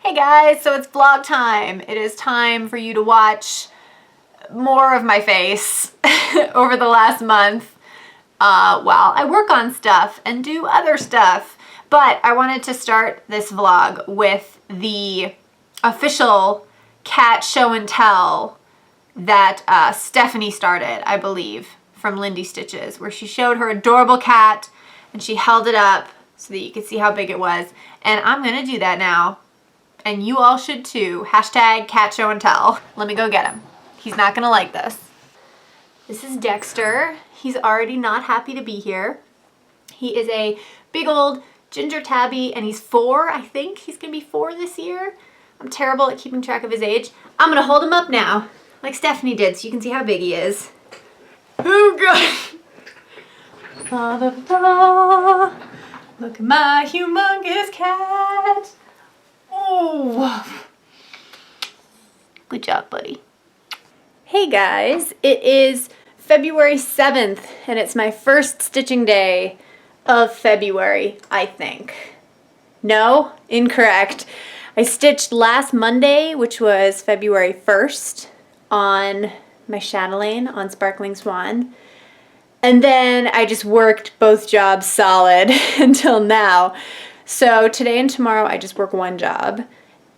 Hey guys, so it's vlog time. It is time for you to watch more of my face over the last month while I work on stuff and do other stuff. But I wanted to start this vlog with the official cat show and tell that Stephanie started, I believe, from Lindy Stitches, where she showed her adorable cat and she held it up so that you could see how big it was. And I'm gonna do that now. And you all should too. Hashtag cat show and tell. Let me go get him. He's not gonna like this. This is Dexter. He's already not happy to be here. He is a big old ginger tabby and he's 4, I think. He's gonna be 4 this year. I'm terrible at keeping track of his age. I'm gonna hold him up now, like Stephanie did, so you can see how big he is. Oh God. La, la, la. Look at my humongous cat. Oh, good job, buddy. Hey guys, it is February 7th and it's my first stitching day of February, I think. No, incorrect. I stitched last Monday, which was February 1st, on my chatelaine on Sparkling Swan. And then I just worked both jobs solid until now. So today and tomorrow I just work one job.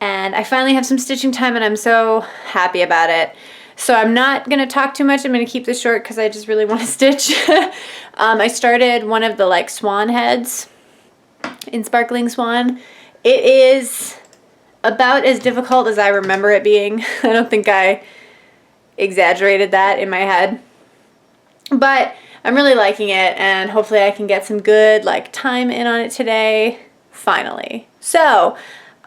And I finally have some stitching time and I'm so happy about it. So I'm not going to talk too much. I'm going to keep this short because I just really want to stitch. I started one of the like swan heads in Sparkling Swan. It is about as difficult as I remember it being. I don't think I exaggerated that in my head. But I'm really liking it and hopefully I can get some good like time in on it today, finally. So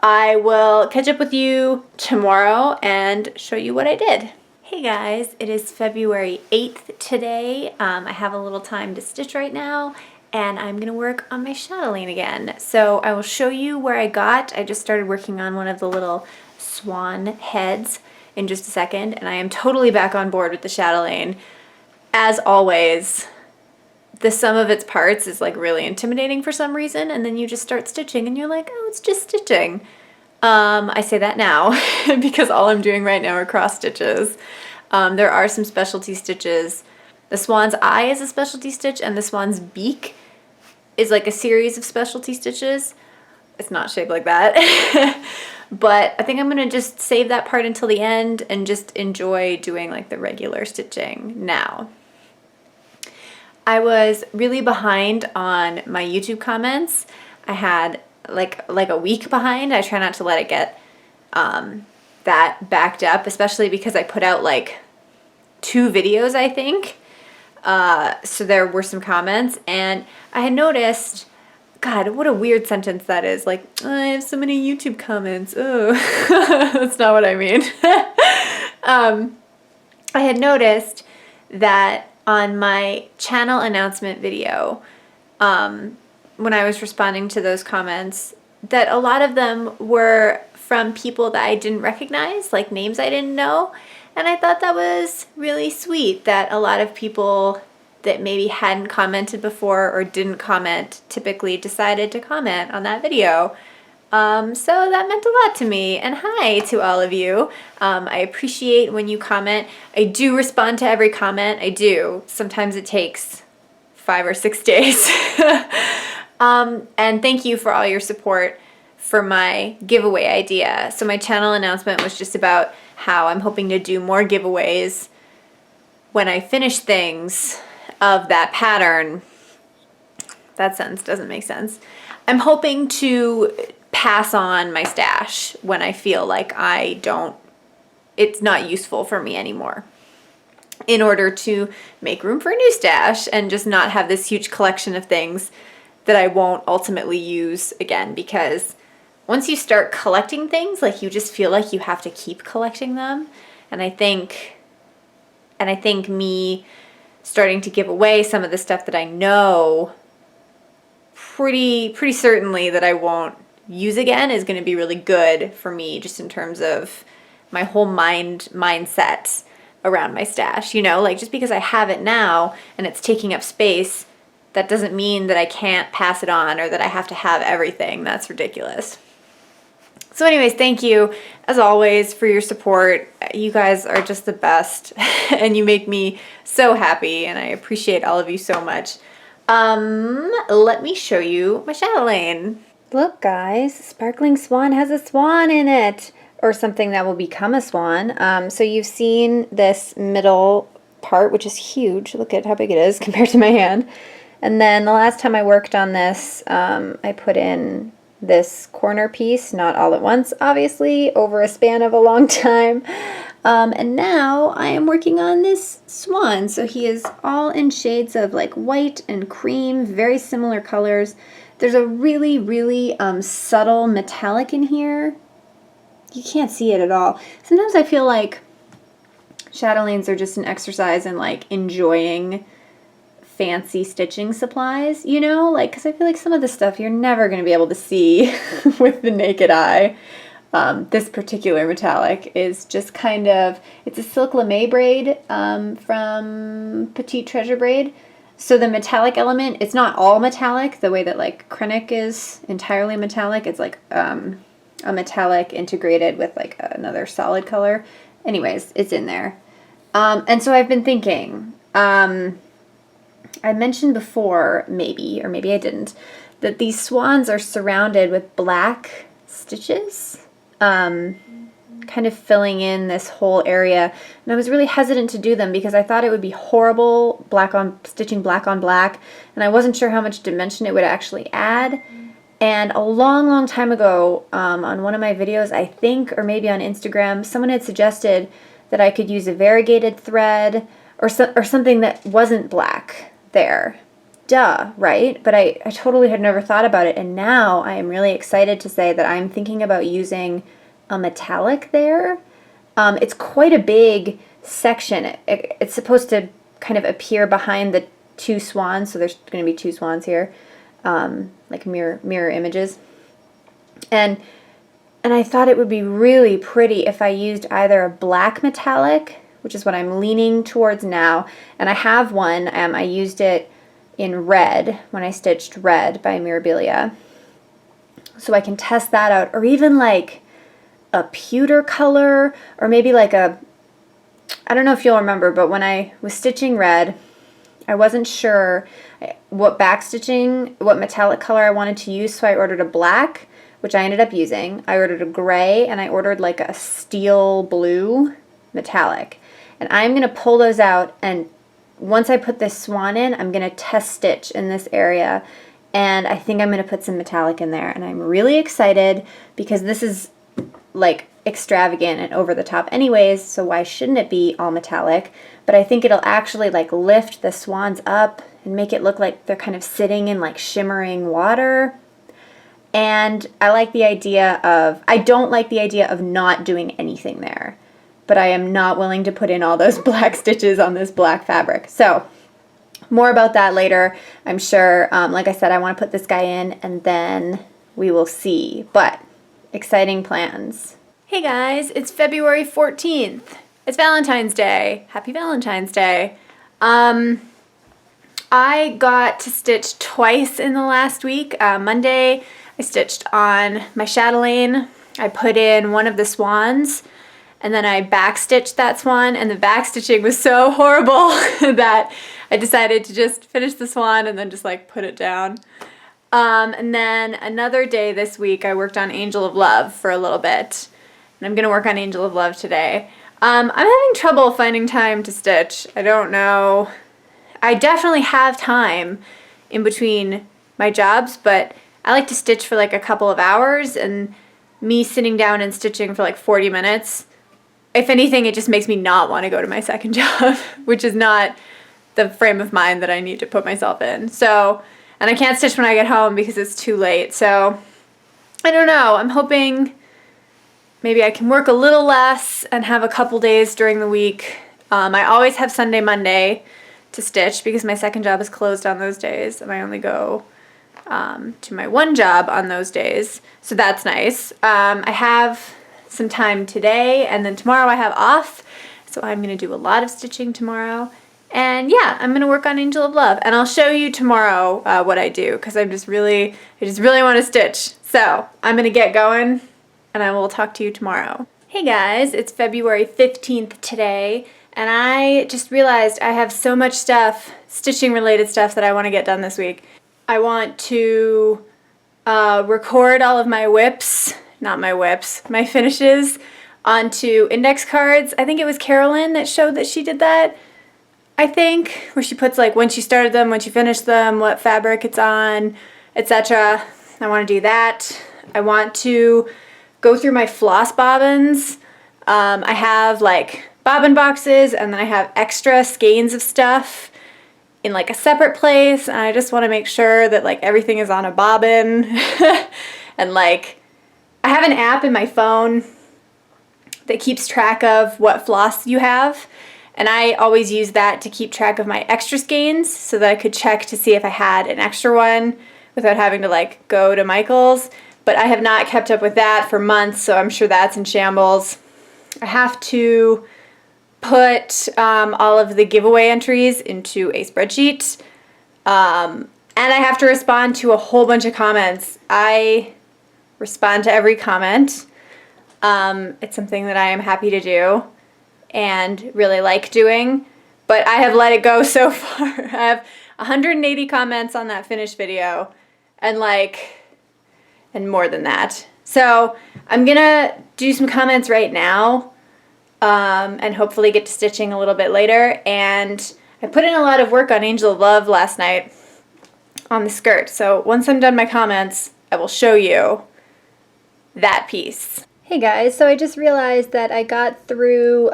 I will catch up with you tomorrow and show you what I did. Hey guys, it is February 8th today. I have a little time to stitch right now and I'm gonna work on my chatelaine again. So I will show you where I got. I just started working on one of the little swan heads in just a second and I am totally back on board with the chatelaine. As always, the sum of its parts is like really intimidating for some reason, and then you just start stitching and you're like, oh, it's just stitching. I say that now because all I'm doing right now are cross stitches. There are some specialty stitches. The swan's eye is a specialty stitch and the swan's beak is like a series of specialty stitches. It's not shaped like that. But I think I'm gonna just save that part until the end and just enjoy doing like the regular stitching now. I was really behind on my YouTube comments. I had like a week behind. I try not to let it get that backed up, especially because I put out like 2 videos, I think. So there were some comments and I had noticed, God, what a weird sentence that is. Like, oh, I have so many YouTube comments. Oh, that's not what I mean. I had noticed that on my channel announcement video, when I was responding to those comments, that a lot of them were from people that I didn't recognize, like names I didn't know. And I thought that was really sweet that a lot of people that maybe hadn't commented before or didn't comment typically decided to comment on that video. So that meant a lot to me, and hi to all of you. I appreciate when you comment. I do respond to every comment, I do. Sometimes it takes 5 or 6 days. And thank you for all your support for my giveaway idea. So my channel announcement was just about how I'm hoping to do more giveaways when I finish things of that pattern. That sentence doesn't make sense. I'm hoping to pass on my stash when I feel like it's not useful for me anymore, in order to make room for a new stash and just not have this huge collection of things that I won't ultimately use again. Because once you start collecting things, like you just feel like you have to keep collecting them. And I think me starting to give away some of the stuff that I know pretty certainly that I won't use again is going to be really good for me, just in terms of my whole mindset around my stash. You know, like just because I have it now and it's taking up space, that doesn't mean that I can't pass it on or that I have to have everything. That's ridiculous. So anyways, thank you as always for your support. You guys are just the best and you make me so happy and I appreciate all of you so much. Let me show you my chatelaine. Look guys, Sparkling Swan has a swan in it, or something that will become a swan. So you've seen this middle part, which is huge. Look at how big it is compared to my hand. And then the last time I worked on this, I put in this corner piece, not all at once, obviously, over a span of a long time. And now I am working on this swan. So he is all in shades of like white and cream, very similar colors. There's a really, really subtle metallic in here. You can't see it at all. Sometimes I feel like chatelaines are just an exercise in like enjoying fancy stitching supplies, you know, like, because I feel like some of the stuff you're never going to be able to see with the naked eye. This particular metallic is just kind of, it's a silk lame braid from Petite Treasure Braid. So the metallic element, it's not all metallic the way that like Krennic is entirely metallic. It's like a metallic integrated with like another solid color. Anyways, it's in there. And so I've been thinking, I mentioned before, maybe, or maybe I didn't, that these swans are surrounded with black stitches, kind of filling in this whole area. And I was really hesitant to do them because I thought it would be horrible stitching black on black, and I wasn't sure how much dimension it would actually add. And a long, long time ago, on one of my videos, I think, or maybe on Instagram, someone had suggested that I could use a variegated thread or something that wasn't black there. Duh, right? But I totally had never thought about it, and now I am really excited to say that I'm thinking about using a metallic there. It's quite a big section. It's supposed to kind of appear behind the two swans, so there's going to be two swans here, like mirror images. And I thought it would be really pretty if I used either a black metallic, which is what I'm leaning towards now. And I have one, I used it in red when I stitched Red by Mirabilia. So I can test that out, or even like a pewter color, or maybe like I don't know if you'll remember, but when I was stitching Red, I wasn't sure what what metallic color I wanted to use, so I ordered a black, which I ended up using. I ordered a gray, and I ordered like a steel blue metallic. And I'm going to pull those out, and once I put this swan in, I'm going to test stitch in this area, and I think I'm going to put some metallic in there, and I'm really excited because this is like extravagant and over the top anyways, so why shouldn't it be all metallic? But I think it'll actually like lift the swans up and make it look like they're kind of sitting in like shimmering water. And I don't like the idea of not doing anything there, but I am not willing to put in all those black stitches on this black fabric. So more about that later, I'm sure. Like I said, I want to put this guy in and then we will see, but exciting plans. Hey guys, it's February 14th. It's Valentine's Day. Happy Valentine's Day. I got to stitch twice in the last week. Monday, I stitched on my chatelaine. I put in one of the swans, and then I backstitched that swan, and the backstitching was so horrible that I decided to just finish the swan and then just like put it down. And then another day this week, I worked on Angel of Love for a little bit, and I'm gonna work on Angel of Love today. I'm having trouble finding time to stitch. I don't know. I definitely have time in between my jobs, but I like to stitch for like a couple of hours, and me sitting down and stitching for like 40 minutes, if anything, it just makes me not want to go to my second job, which is not the frame of mind that I need to put myself in. So, and I can't stitch when I get home because it's too late. So, I don't know. I'm hoping maybe I can work a little less and have a couple days during the week. I always have Sunday, Monday to stitch because my second job is closed on those days, and I only go to my one job on those days. So that's nice. I have some time today, and then tomorrow I have off, so I'm going to do a lot of stitching tomorrow. And yeah, I'm going to work on Angel of Love, and I'll show you tomorrow what I do, because I just really want to stitch. So I'm going to get going, and I will talk to you tomorrow. Hey guys, it's February 15th today, and I just realized I have so much stuff, stitching related stuff, that I want to get done this week. I want to record all of my my finishes onto index cards. I think it was Carolyn that showed that she did that, I think, where she puts like when she started them, when she finished them, what fabric it's on, etc. I want to do that. I want to go through my floss bobbins. I have like bobbin boxes, and then I have extra skeins of stuff in like a separate place, and I just want to make sure that like everything is on a bobbin. And like I have an app in my phone that keeps track of what floss you have, and I always use that to keep track of my extra skeins so that I could check to see if I had an extra one without having to like go to Michael's. But I have not kept up with that for months, so I'm sure that's in shambles. I have to put all of the giveaway entries into a spreadsheet, and I have to respond to a whole bunch of comments. I respond to every comment. It's something that I am happy to do and really like doing, but I have let it go so far. I have 180 comments on that finished video, and more than that. So I'm gonna do some comments right now, and hopefully get to stitching a little bit later. And I put in a lot of work on Angel of Love last night on the skirt. So once I'm done my comments, I will show you that piece. Hey guys, so I just realized that I got through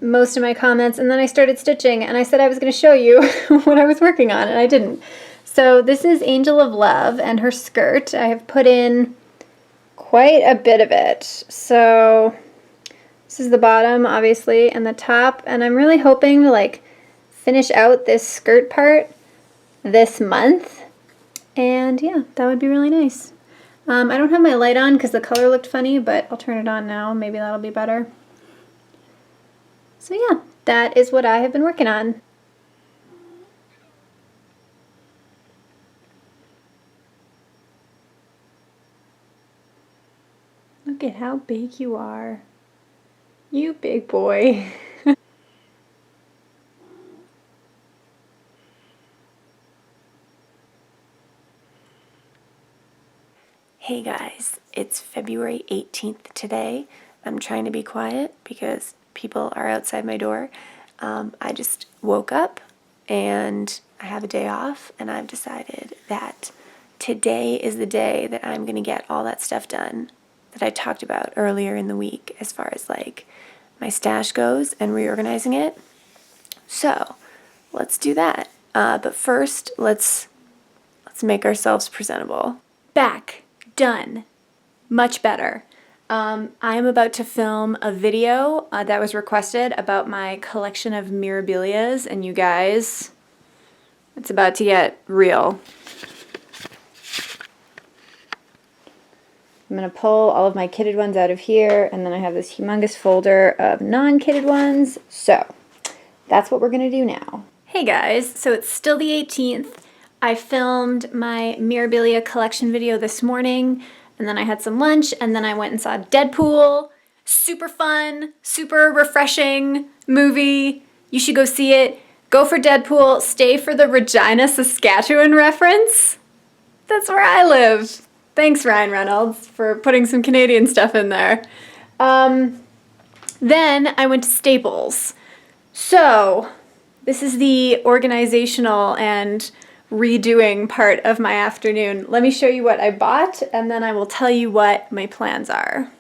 most of my comments, and then I started stitching, and I said I was going to show you what I was working on, and I didn't. So this is Angel of Love and her skirt. I have put in quite a bit of it. So this is the bottom, obviously, and the top, and I'm really hoping to like finish out this skirt part this month, and yeah, that would be really nice. I don't have my light on because the color looked funny, but I'll turn it on now. Maybe that'll be better. So yeah, that is what I have been working on. Look at how big you are. You big boy. Hey guys, it's February 18th today. I'm trying to be quiet because people are outside my door. I just woke up and I have a day off, and I've decided that today is the day that I'm going to get all that stuff done that I talked about earlier in the week as far as like my stash goes and reorganizing it. So let's do that. But first, let's make ourselves presentable. Back. Done. Much better. I am about to film a video that was requested about my collection of Mirabilias, and you guys, it's about to get real. I'm going to pull all of my kitted ones out of here, and then I have this humongous folder of non-kitted ones. So that's what we're going to do now. Hey guys, so it's still the 18th. I filmed my Mirabilia collection video this morning, and then I had some lunch, and then I went and saw Deadpool. Super fun, super refreshing movie. You should go see it. Go for Deadpool. Stay for the Regina, Saskatchewan reference. That's where I live. Thanks, Ryan Reynolds, for putting some Canadian stuff in there. Then I went to Staples. So this is the organizational and redoing part of my afternoon. Let me show you what I bought, and then I will tell you what my plans are.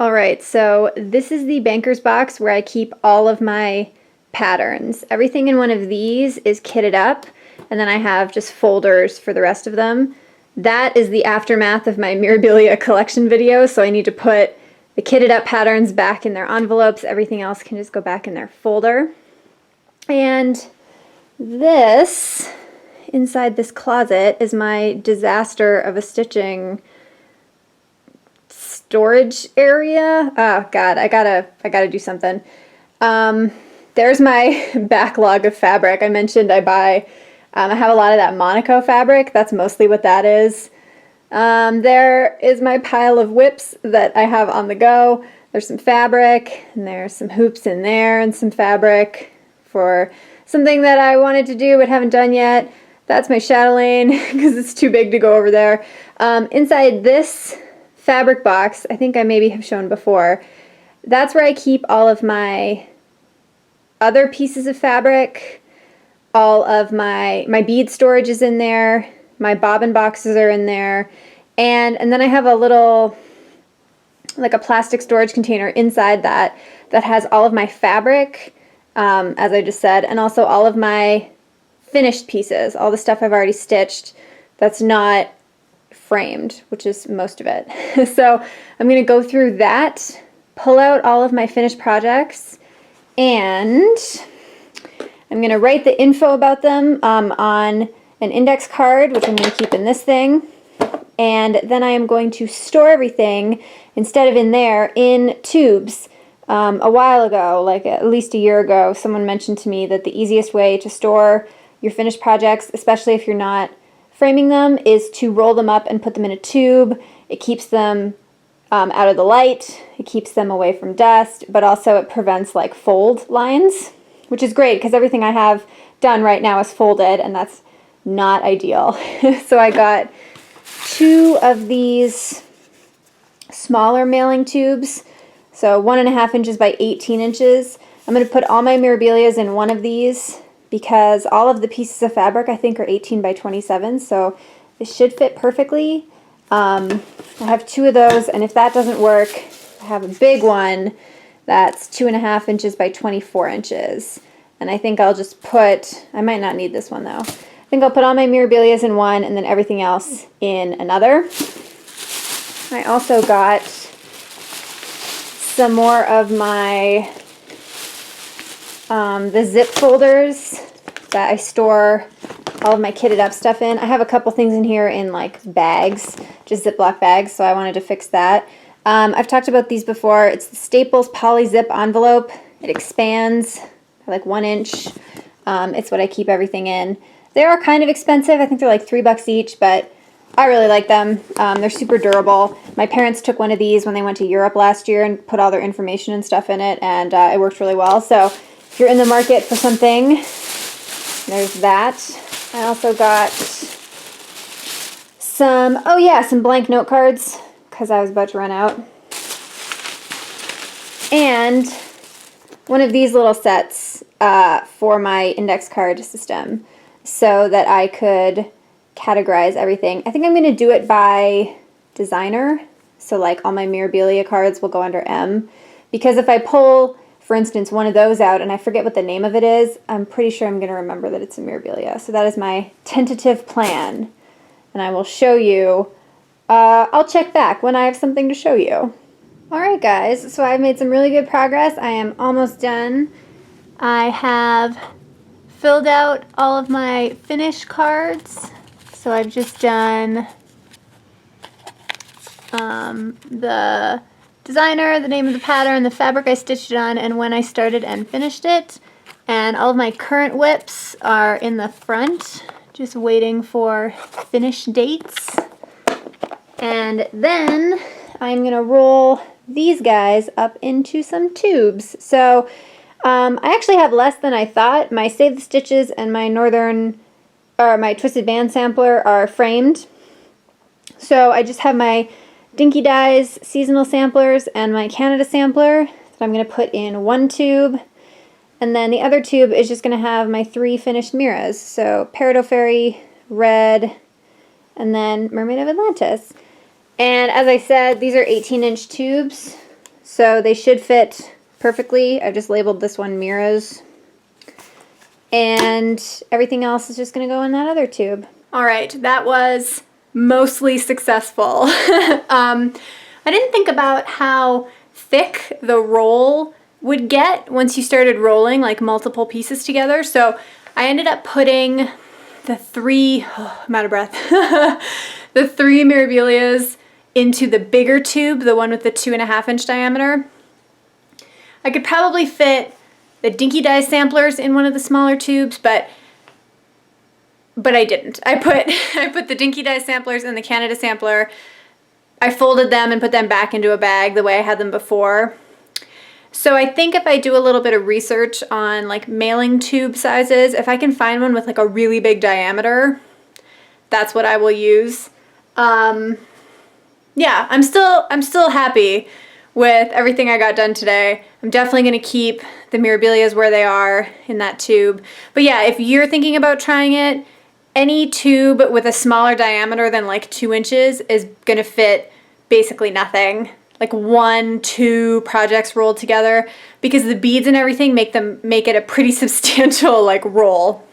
Alright, so this is the banker's box where I keep all of my patterns. Everything in one of these is kitted up, and then I have just folders for the rest of them. That is the aftermath of my Mirabilia collection video, so I need to put the kitted up patterns back in their envelopes. Everything else can just go back in their folder. And this, inside this closet, is my disaster of a stitching storage area. Oh god, I gotta do something. There's my backlog of fabric. I mentioned I have a lot of that Monaco fabric. That's mostly what that is. There is my pile of whips that I have on the go. There's some fabric, and there's some hoops in there, and some fabric for something that I wanted to do but haven't done yet. That's my chatelaine because it's too big to go over there. Inside this fabric box, I think I maybe have shown before, that's where I keep all of my other pieces of fabric. All of my bead storage is in there. My bobbin boxes are in there. And then I have a little, like a plastic storage container inside that has all of my fabric, as I just said, and also all of my finished pieces, all the stuff I've already stitched that's not framed, which is most of it. So I'm going to go through that, pull out all of my finished projects, and I'm going to write the info about them on an index card, which I'm going to keep in this thing. And then I am going to store everything, instead of in there, in tubes. A while ago, like at least a year ago, someone mentioned to me that the easiest way to store your finished projects, especially if you're not framing them, is to roll them up and put them in a tube. It keeps them out of the light, it keeps them away from dust, but also it prevents like fold lines, which is great because everything I have done right now is folded, and that's not ideal. So I got 2 of these smaller mailing tubes, so 1.5 inches by 18 inches. I'm going to put all my Mirabilias in one of these because all of the pieces of fabric I think are 18 by 27, so this should fit perfectly. I have 2 of those, and if that doesn't work, I have a big one that's 2.5 inches by 24 inches. And I think I'll just put, I might not need this one though. I think I'll put all my Mirabilias in one and then everything else in another. I also got some more of my, the zip folders that I store all of my kitted up stuff in. I have a couple things in here in like bags, just Ziploc bags, so I wanted to fix that. I've talked about these before. It's the Staples Poly Zip envelope. It expands by like 1 inch. It's what I keep everything in. They are kind of expensive. I think they're like $3 each, but I really like them. They're super durable. My parents took one of these when they went to Europe last year and put all their information and stuff in it, and it worked really well. So if you're in the market for something, there's that. I also got some, oh yeah, some blank note cards because I was about to run out. And one of these little sets for my index card system so that I could categorize everything. I think I'm going to do it by designer. So like all my Mirabilia cards will go under M. Because if I pull, for instance, one of those out and I forget what the name of it is, I'm pretty sure I'm going to remember that it's a Mirabilia. So that is my tentative plan. And I will show you. I'll check back when I have something to show you. Alright guys, so I've made some really good progress. I am almost done. I have filled out all of my finish cards. So I've just done the designer, the name of the pattern, the fabric I stitched it on, and when I started and finished it. And all of my current whips are in the front, just waiting for finish dates. And then I'm going to roll these guys up into some tubes. So I actually have less than I thought. My Save the Stitches and my my Twisted Band sampler are framed. So I just have my Dinky Dyes seasonal samplers and my Canada sampler that I'm going to put in one tube. And then the other tube is just going to have my 3 finished Miras. So Peridot Fairy, Red, and then Mermaid of Atlantis. And as I said, these are 18-inch tubes, so they should fit perfectly. I've just labeled this one Miras. And everything else is just going to go in that other tube. Alright, that was mostly successful. I didn't think about how thick the roll would get once you started rolling like multiple pieces together. So I ended up putting the 3, I'm out of breath, the 3 Mirabilias into the bigger tube, the one with the 2.5 inch diameter. I could probably fit the Dinky Dye samplers in one of the smaller tubes, but but I didn't. I put the Dinky Dye samplers in the Canada sampler. I folded them and put them back into a bag the way I had them before. So I think if I do a little bit of research on like mailing tube sizes, if I can find one with like a really big diameter, that's what I will use. Yeah, I'm still happy with everything I got done today. I'm definitely going to keep the Mirabilias where they are in that tube. But yeah, if you're thinking about trying it, any tube with a smaller diameter than like 2 inches is going to fit basically nothing. Like 1, 2 projects rolled together, because the beads and everything make it a pretty substantial like roll.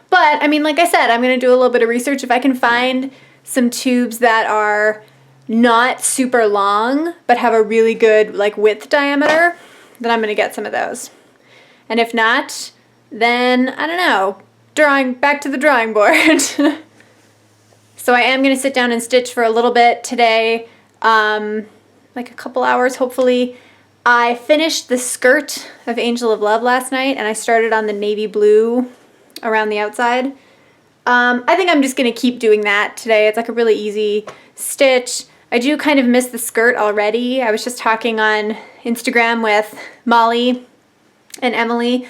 But I mean, like I said, I'm going to do a little bit of research. If I can find some tubes that are not super long but have a really good like width diameter, then I'm going to get some of those. And if not, then I don't know, back to the drawing board. So I am going to sit down and stitch for a little bit today, like a couple hours hopefully. I finished the skirt of Angel of Love last night, and I started on the navy blue around the outside. I think I'm just going to keep doing that today. It's like a really easy stitch. I do kind of miss the skirt already. I was just talking on Instagram with Molly and Emily,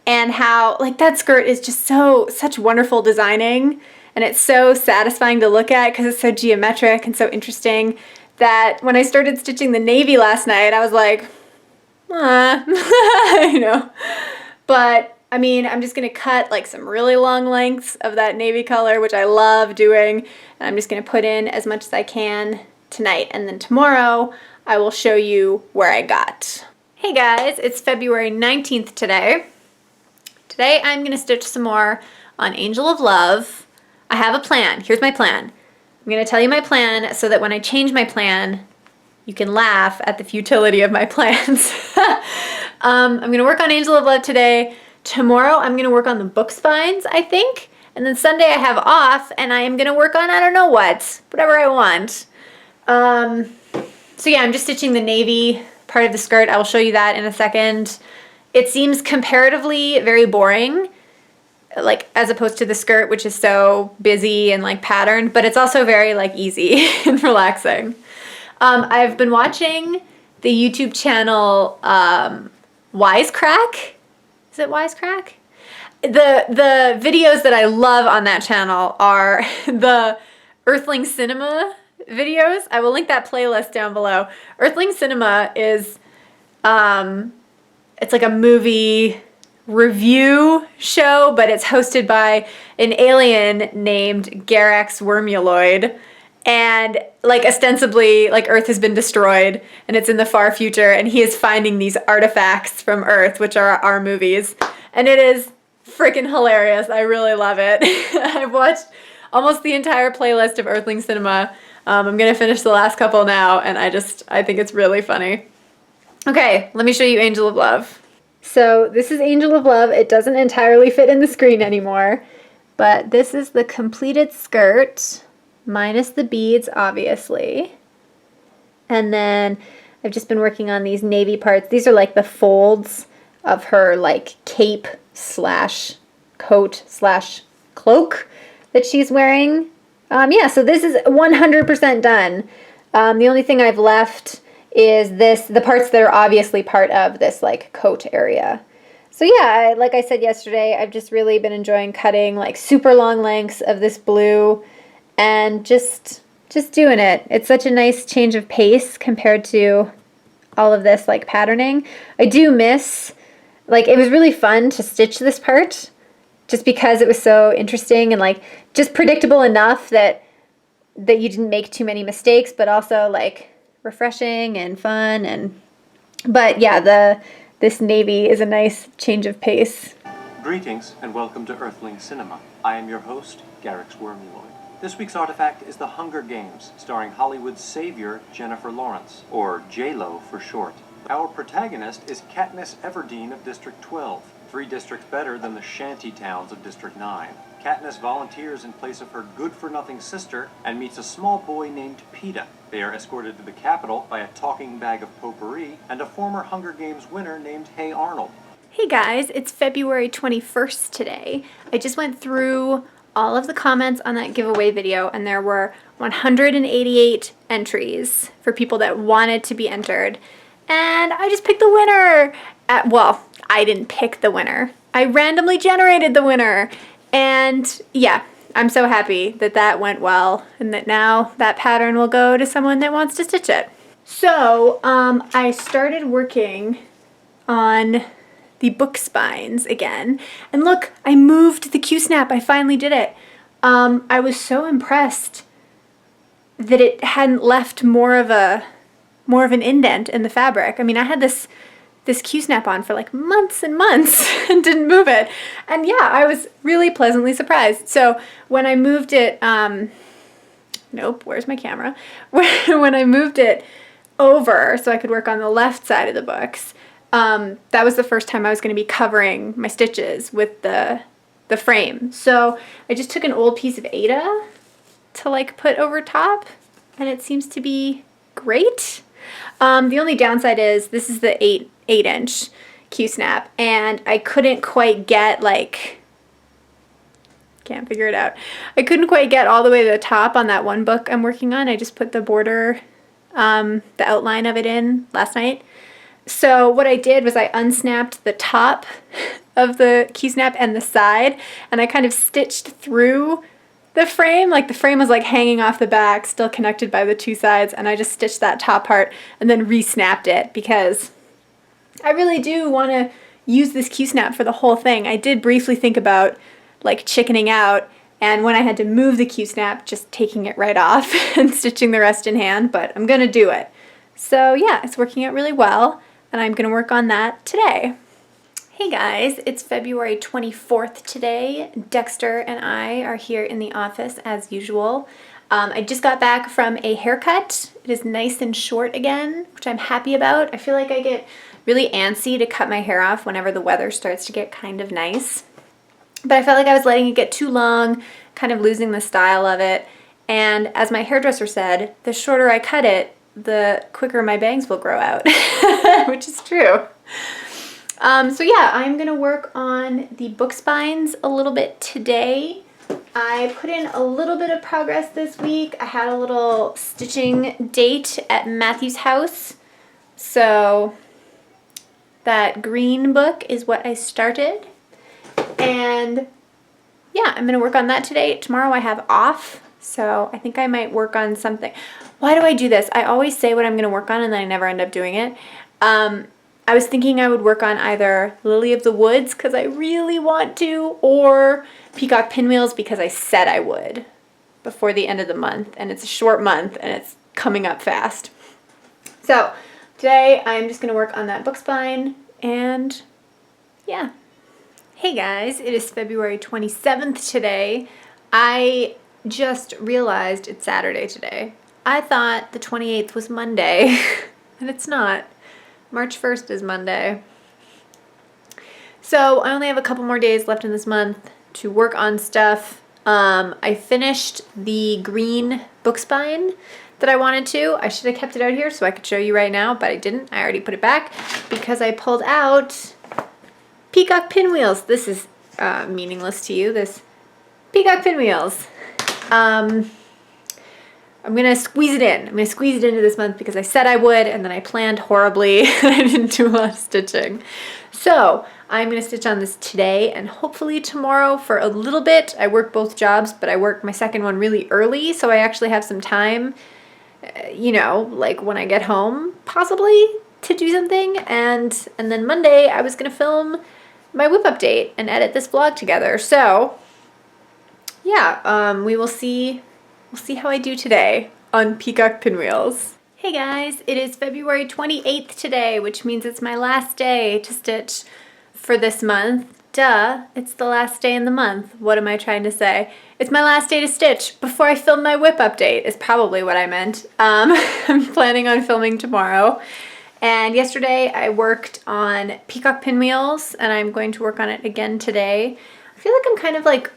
and how like that skirt is just such wonderful designing, and it's so satisfying to look at because it's so geometric and so interesting, that when I started stitching the navy last night, I was like, you know. But I mean, I'm just gonna cut like some really long lengths of that navy color, which I love doing, and I'm just gonna put in as much as I can tonight, and then tomorrow I will show you where I got. Hey guys, it's February 19th today. Today I'm gonna stitch some more on Angel of Love. I have a plan. Here's my plan. I'm gonna tell you my plan so that when I change my plan, you can laugh at the futility of my plans. I'm gonna work on Angel of Love today. Tomorrow I'm gonna work on the Bookspines, I think. And then Sunday I have off, and I am gonna work on I don't know whatever I want. So yeah, I'm just stitching the navy part of the skirt. I will show you that in a second. It seems comparatively very boring, like as opposed to the skirt, which is so busy and like patterned, but it's also very like easy and relaxing. I've been watching the YouTube channel Wisecrack. Is it Wisecrack? The videos that I love on that channel are the Earthling Cinema videos. I will link that playlist down below. Earthling Cinema is it's like a movie review show, but it's hosted by an alien named Garax Wormuloid, and like ostensibly like Earth has been destroyed and it's in the far future, and he is finding these artifacts from Earth, which are our movies, and it is freaking hilarious. I really love it. I've watched almost the entire playlist of Earthling Cinema. I'm gonna finish the last couple now, and I think it's really funny. Okay, let me show you Angel of Love. So this is Angel of Love. It doesn't entirely fit in the screen anymore, but this is the completed skirt, minus the beads, obviously. And then I've just been working on these navy parts. These are like the folds of her like cape slash coat slash cloak that she's wearing. Yeah, so this is 100% done. The only thing I've left is the parts that are obviously part of this like coat area. So yeah, like I said yesterday, I've just really been enjoying cutting like super long lengths of this blue and just doing it. It's such a nice change of pace compared to all of this like patterning. I do miss, like it was really fun to stitch this part just because it was so interesting and like just predictable enough that you didn't make too many mistakes, but also like refreshing and fun. But yeah, this navy is a nice change of pace. Greetings and welcome to Earthling Cinema. I am your host, Garax Wormuloid. This week's artifact is The Hunger Games, starring Hollywood's savior, Jennifer Lawrence, or J-Lo for short. Our protagonist is Katniss Everdeen of District 12, 3 districts better than the shanty towns of District 9. Katniss volunteers in place of her good-for-nothing sister and meets a small boy named Peeta. They are escorted to the capital by a talking bag of potpourri and a former Hunger Games winner named Hey Arnold. Hey guys, it's February 21st today. I just went through all of the comments on that giveaway video and there were 188 entries for people that wanted to be entered. And I just picked the winner. Well, I didn't pick the winner. I randomly generated the winner. And yeah, I'm so happy that that went well and that now that pattern will go to someone that wants to stitch it. So I started working on the Bookspines again. And look, I moved the Q-snap. I finally did it. I was so impressed that it hadn't left more of an indent in the fabric. I mean, I had this Q-snap on for like months and months and didn't move it. And yeah, I was really pleasantly surprised. So when I moved it, nope, where's my camera? When I moved it over so I could work on the left side of the books, that was the first time I was going to be covering my stitches with the frame. So I just took an old piece of Aida to like put over top and it seems to be great. The only downside is this is the 8-inch Q-snap and I couldn't quite get can't figure it out. I couldn't quite get all the way to the top on that one book I'm working on. I just put the border, the outline of it in last night. So what I did was I unsnapped the top of the Q-snap and the side, and I kind of stitched through the frame. Like the frame was like hanging off the back, still connected by the two sides, and I just stitched that top part and then re-snapped it because I really do want to use this Q-snap for the whole thing. I did briefly think about like chickening out, and when I had to move the Q-snap, just taking it right off and stitching the rest in hand, but I'm gonna do it. So yeah, it's working out really well. And I'm going to work on that today. Hey guys, it's February 24th today. Dexter and I are here in the office as usual. I just got back from a haircut. It is nice and short again, which I'm happy about. I feel like I get really antsy to cut my hair off whenever the weather starts to get kind of nice. But I felt like I was letting it get too long, kind of losing the style of it. And as my hairdresser said, the shorter I cut it, the quicker my bangs will grow out, which is true. So yeah, I'm gonna work on the Bookspines a little bit today. I put in a little bit of progress this week. I had a little stitching date at Matthew's house. So that green book is what I started. And yeah, I'm gonna work on that today. Tomorrow I have off, so I think I might work on something. Why do I do this? I always say what I'm going to work on and then I never end up doing it. I was thinking I would work on either Lily of the Woods because I really want to, or Peacock Pinwheels because I said I would before the end of the month. And it's a short month and it's coming up fast. So today I'm just going to work on that Bookspine and yeah. Hey guys, it is February 27th today. I just realized it's Saturday today. I thought the 28th was Monday, and it's not. March 1st is Monday. So I only have a couple more days left in this month to work on stuff. I finished the green Bookspine that I wanted to. I should have kept it out here so I could show you right now, but I didn't. I already put it back because I pulled out Peacock Pinwheels. This is meaningless to you, this Peacock Pinwheels. I'm going to squeeze it in. I'm going to squeeze it into this month because I said I would and then I planned horribly and I didn't do a lot of stitching. So I'm going to stitch on this today and hopefully tomorrow for a little bit. I work both jobs, but I work my second one really early, so I actually have some time, you know, like when I get home possibly to do something. And then Monday I was going to film my whip update and edit this vlog together. So yeah, we will see. We'll see how I do today on Peacock Pinwheels. Hey guys, it is February 28th today, which means it's my last day to stitch for this month. Duh, it's the last day in the month. What am I trying to say? It's my last day to stitch before I film my whip update is probably what I meant. I'm planning on filming tomorrow. And yesterday I worked on Peacock Pinwheels and I'm going to work on it again today. I feel like I'm kind of like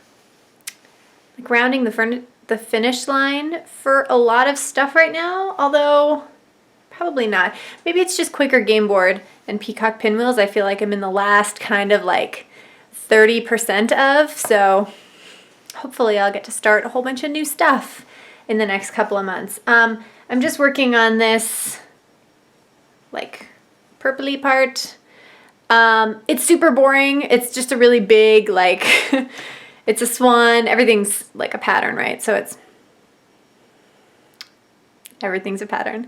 rounding the finish line for a lot of stuff right now, although probably not. Maybe it's just quicker game board and Peacock Pinwheels I feel like I'm in the last kind of like 30% of, so hopefully I'll get to start a whole bunch of new stuff in the next couple of months. I'm just working on this like purpley part. It's super boring. It's just a really big, like, it's a swan. Everything's like a pattern, right? So everything's a pattern.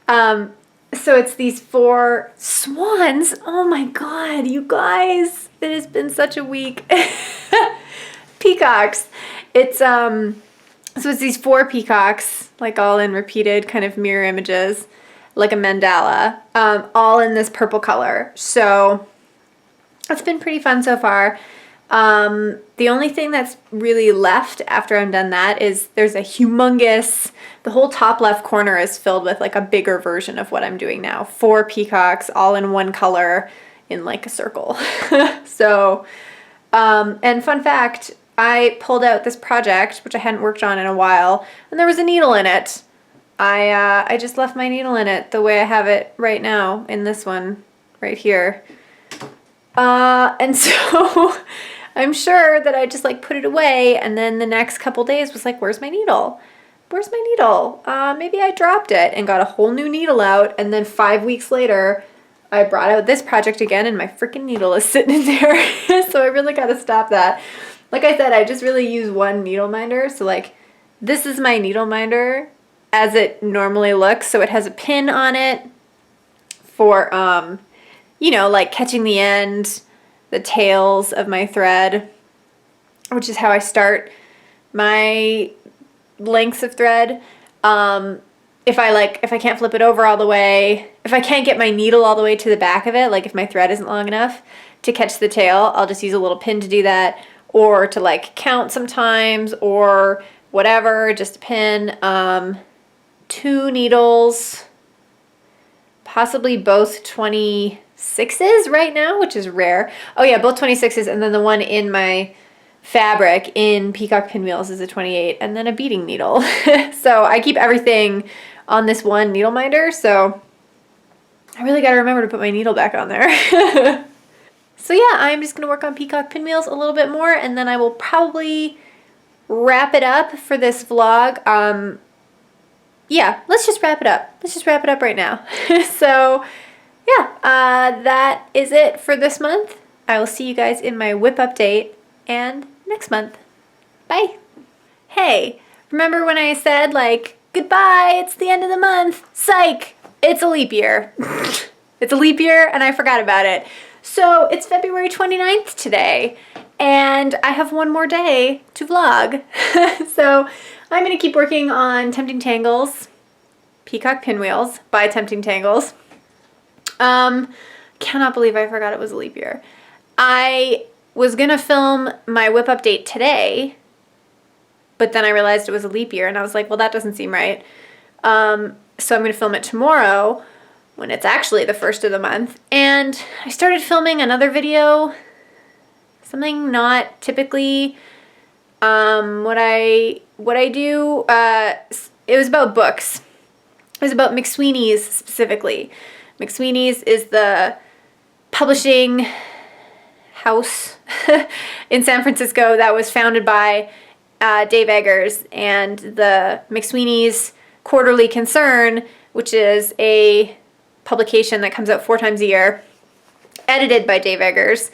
So it's these 4 swans. Oh my God, you guys, it has been such a week. Peacocks. So it's these 4 peacocks, like all in repeated kind of mirror images, like a mandala, all in this purple color. So it's been pretty fun so far. The only thing that's really left after I'm done that is there's a humongous, the whole top left corner is filled with like a bigger version of what I'm doing now. 4 peacocks all in one color in like a circle. So, and fun fact, I pulled out this project, which I hadn't worked on in a while, and there was a needle in it. I just left my needle in it the way I have it right now in this one right here. And so I'm sure that I just like put it away, and then the next couple days was like, where's my needle? Where's my needle? Maybe I dropped it and got a whole new needle out, and then 5 weeks later I brought out this project again and my freaking needle is sitting in there. So I really got to stop that. Like I said, I just really use one needle minder. So like this is my needle minder as it normally looks. So it has a pin on it for, you know, like catching the end, the tails of my thread, which is how I start my lengths of thread. If I can't flip it over all the way, if I can't get my needle all the way to the back of it, like if my thread isn't long enough to catch the tail, I'll just use a little pin to do that, or to like count sometimes, or whatever, just a pin. 2 needles, possibly both 26s right now, which is rare. Oh yeah, both 26s, and then the one in my fabric in Peacock Pinwheels is a 28, and then a beading needle. So I keep everything on this one needle minder, so I really gotta remember to put my needle back on there. So yeah, I'm just gonna work on Peacock Pinwheels a little bit more, and then I will probably wrap it up for this vlog. Yeah, let's just wrap it up. Let's just wrap it up right now. So yeah, that is it for this month. I will see you guys in my whip update and next month. Bye. Hey, remember when I said like, goodbye, it's the end of the month. Psych, it's a leap year. It's a leap year and I forgot about it. So it's February 29th today, and I have one more day to vlog. So I'm going to keep working on Tempting Tangles, Peacock Pinwheels by Tempting Tangles. Cannot believe I forgot it was a leap year. I was going to film my whip update today, but then I realized it was a leap year, and I was like, well, that doesn't seem right. So I'm going to film it tomorrow, when it's actually the 1st of the month. And I started filming another video, something not typically what I do. It was about books. It was about McSweeney's specifically. McSweeney's is the publishing house in San Francisco that was founded by Dave Eggers, and the McSweeney's Quarterly Concern, which is a publication that comes out 4 times a year, edited by Dave Eggers.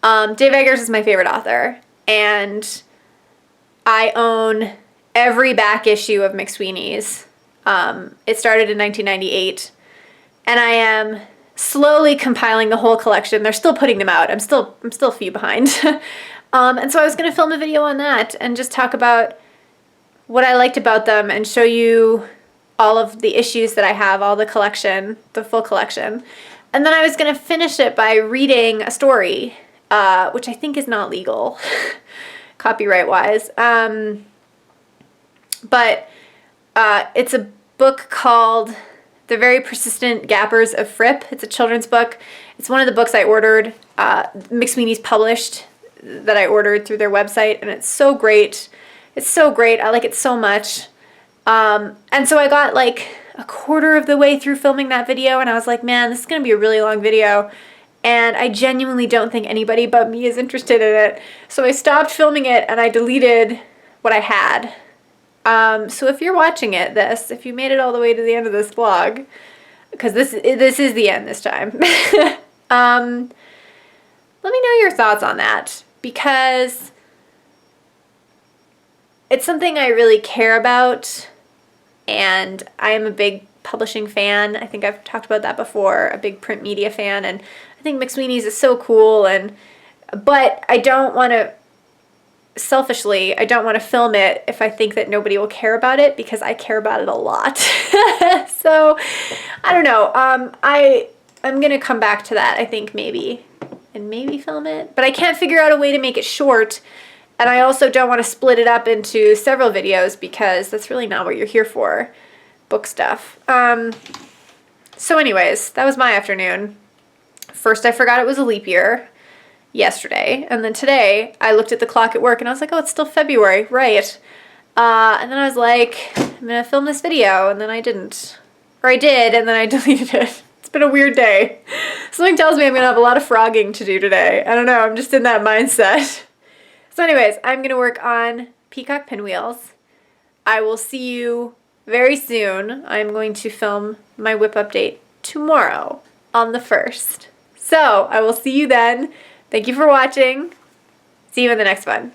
Dave Eggers is my favorite author, and I own every back issue of McSweeney's. It started in 1998, and I am slowly compiling the whole collection. They're still putting them out. I'm still a few behind. And so I was going to film a video on that and just talk about what I liked about them and show you all of the issues that I have, all the collection, the full collection. And then I was going to finish it by reading a story, which I think is not legal, copyright-wise. But it's a book called The Very Persistent Gappers of Fripp. It's a children's book. It's one of the books I ordered, McSweeney's published, that I ordered through their website, and it's so great. It's so great. I like it so much. And so I got like a quarter of the way through filming that video, and I was like, man, this is going to be a really long video, and I genuinely don't think anybody but me is interested in it. So I stopped filming it, and I deleted what I had. So if you're watching if you made it all the way to the end of this vlog, because this is the end this time, let me know your thoughts on that, because it's something I really care about, and I am a big publishing fan. I think I've talked about that before, a big print media fan, and I think McSweeney's is so cool, but I don't want to, selfishly, I don't want to film it if I think that nobody will care about it, because I care about it a lot. So, I don't know. I'm going to come back to that, I think, maybe film it. But I can't figure out a way to make it short, and I also don't want to split it up into several videos, because that's really not what you're here for, book stuff. So anyways, that was my afternoon. First, I forgot it was a leap year yesterday, and then today I looked at the clock at work and I was like, oh, it's still February, right? And then I was like, I'm gonna film this video, and then I didn't. Or I did, and then I deleted it. It's been a weird day. Something tells me I'm gonna have a lot of frogging to do today. I don't know, I'm just in that mindset. So anyways, I'm gonna work on Peacock Pinwheels. I will see you very soon. I'm going to film my whip update tomorrow on the 1st. So I will see you then. Thank you for watching. See you in the next one.